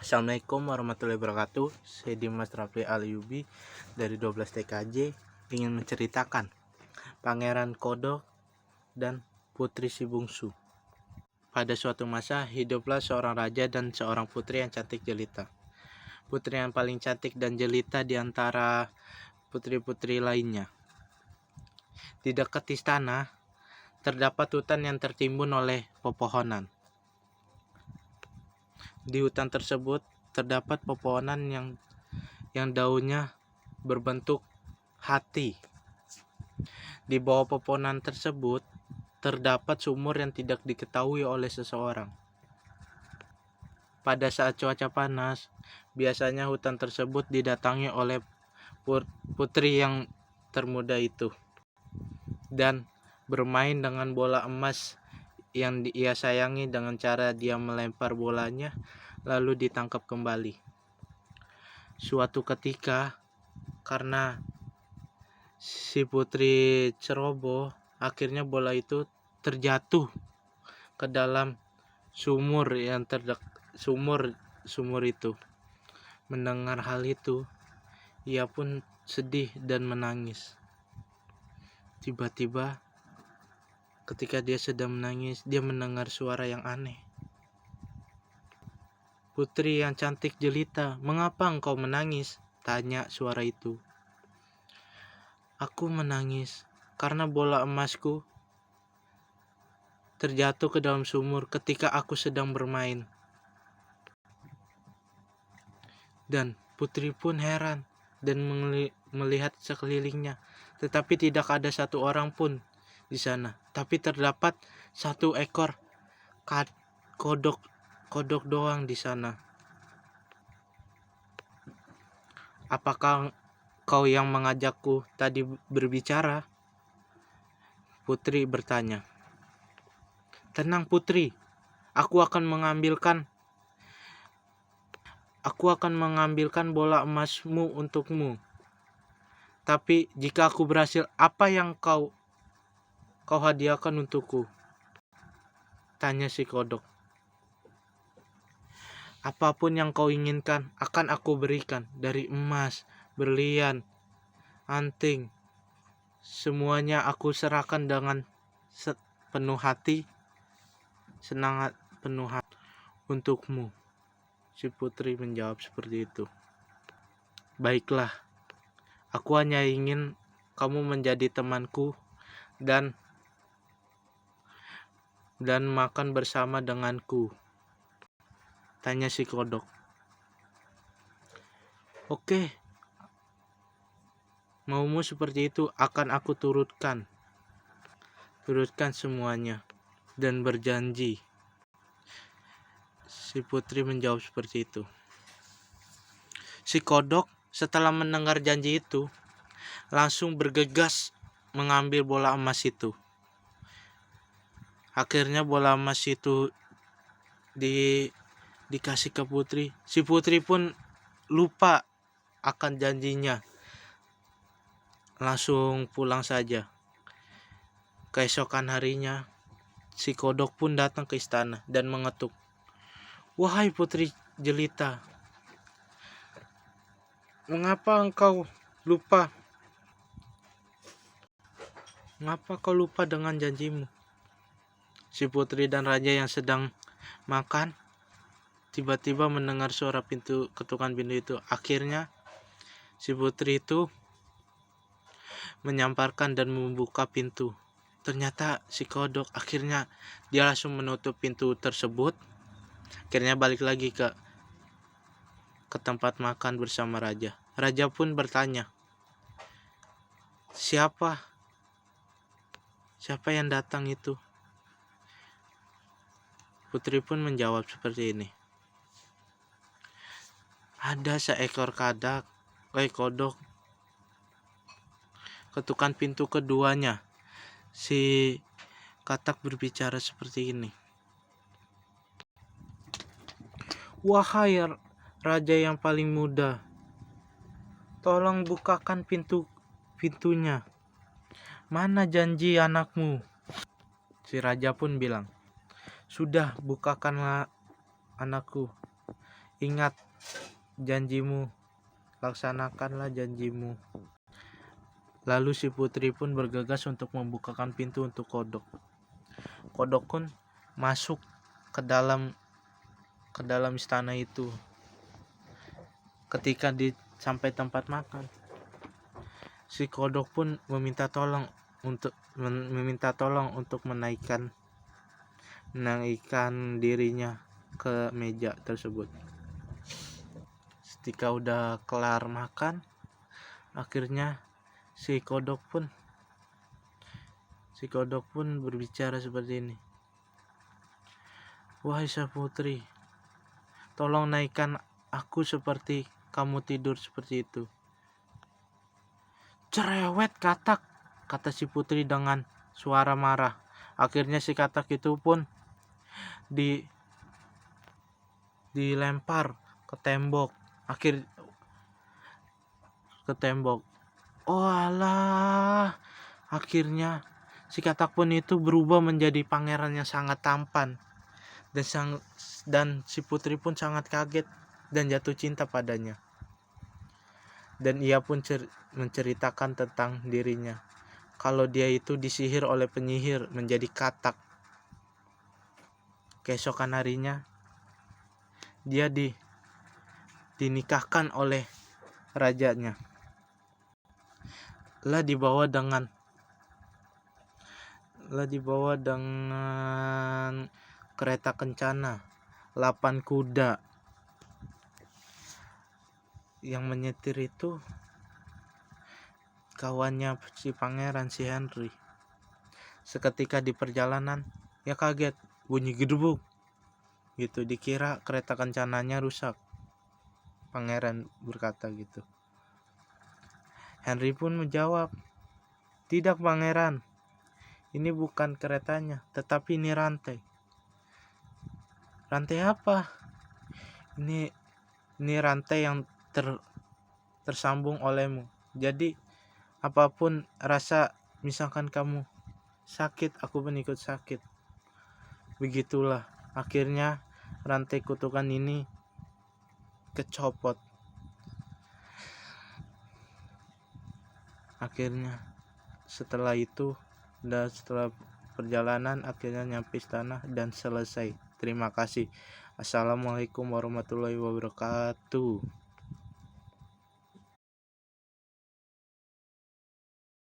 Assalamualaikum warahmatullahi wabarakatuh. Saya Dimas Rafli Alyubi dari 12 TKJ ingin menceritakan Pangeran Kodok dan Putri si Bungsu. Pada suatu masa hiduplah seorang raja dan seorang putri yang cantik jelita. Putri yang paling cantik dan jelita di antara putri-putri lainnya. Di dekat istana terdapat hutan yang tertimbun oleh pepohonan. Di hutan tersebut terdapat pepohonan yang daunnya berbentuk hati. Di bawah pepohonan tersebut terdapat sumur yang tidak diketahui oleh seseorang. Pada saat cuaca panas, biasanya hutan tersebut didatangi oleh putri yang termuda itu dan bermain dengan bola emas yang ia sayangi dengan cara dia melempar bolanya lalu ditangkap kembali. Suatu ketika, karena si putri ceroboh, akhirnya bola itu terjatuh ke dalam sumur yang sumur itu. Mendengar hal itu, ia pun sedih dan menangis. Tiba-tiba ketika dia sedang menangis, dia mendengar suara yang aneh. "Putri yang cantik jelita, mengapa engkau menangis?" tanya suara itu. "Aku menangis karena bola emasku terjatuh ke dalam sumur ketika aku sedang bermain." Dan putri pun heran dan melihat sekelilingnya, tetapi tidak ada satu orang pun di sana. Tapi terdapat satu ekor kodok doang di sana. "Apakah kau yang mengajakku tadi berbicara?" Putri bertanya. "Tenang putri, aku akan mengambilkan bola emasmu untukmu. Tapi jika aku berhasil, apa yang kau hadiahkan untukku?" tanya si kodok. "Apapun yang kau inginkan akan aku berikan, dari emas, berlian, anting. Semuanya aku serahkan dengan penuh hati untukmu." Si putri menjawab seperti itu. "Baiklah, aku hanya ingin kamu menjadi temanku dan makan bersama denganku," tanya si kodok. "Oke, maumu seperti itu akan aku turutkan semuanya dan berjanji." Si putri menjawab seperti itu. Si kodok setelah mendengar janji itu langsung bergegas mengambil bola emas itu. Akhirnya bola emas itu dikasih ke putri. Si putri pun lupa akan janjinya, langsung pulang saja. Keesokan harinya, si kodok pun datang ke istana dan mengetuk. "Wahai putri jelita, mengapa kau lupa dengan janjimu?" Si putri dan raja yang sedang makan tiba-tiba mendengar suara ketukan pintu itu. Akhirnya si putri itu menyamparkan dan membuka pintu. Ternyata si kodok, akhirnya dia langsung menutup pintu tersebut. Akhirnya balik lagi ke tempat makan bersama raja. Raja pun bertanya, Siapa yang datang itu?" Putri pun menjawab seperti ini. "Ada seekor kodok ketukan pintu keduanya." Si katak berbicara seperti ini. "Wahai raja yang paling muda, tolong bukakan pintunya. Mana janji anakmu?" Si raja pun bilang, "Sudah, bukakanlah anakku. Ingat janjimu, laksanakanlah janjimu. Lalu si putri pun bergegas untuk membukakan pintu untuk kodok. Kodok pun masuk ke dalam istana itu. Ketika sampai tempat makan, si kodok pun meminta tolong untuk menaikkan dirinya ke meja tersebut. Ketika udah kelar makan, akhirnya si kodok pun berbicara seperti ini. Wahai sang putri, tolong naikkan aku seperti kamu tidur seperti itu. Cerewet katak, kata si putri dengan suara marah. Akhirnya si katak itu pun dilempar ke tembok. Oh alah, akhirnya si katak pun itu berubah menjadi pangeran yang sangat tampan, dan si putri pun sangat kaget dan jatuh cinta padanya. Dan ia pun menceritakan tentang dirinya, kalau dia itu disihir oleh penyihir menjadi katak. Keesokan harinya dia dinikahkan oleh rajanya. Lah dibawa dengan kereta kencana 8 kuda. Yang menyetir itu kawannya si pangeran, si Henry. Seketika di perjalanan ya kaget, bunyi gedebuk gitu, dikira kereta kencananya rusak. Pangeran berkata gitu. Henry pun menjawab, tidak pangeran, ini bukan keretanya, tetapi ini rantai. Rantai apa? Ini rantai yang tersambung olehmu. Jadi apapun rasa, misalkan kamu sakit, aku pun ikut sakit. Begitulah akhirnya rantai kutukan ini kecopot. Akhirnya setelah perjalanan akhirnya nyampe istana dan selesai. Terima kasih. Assalamualaikum warahmatullahi wabarakatuh.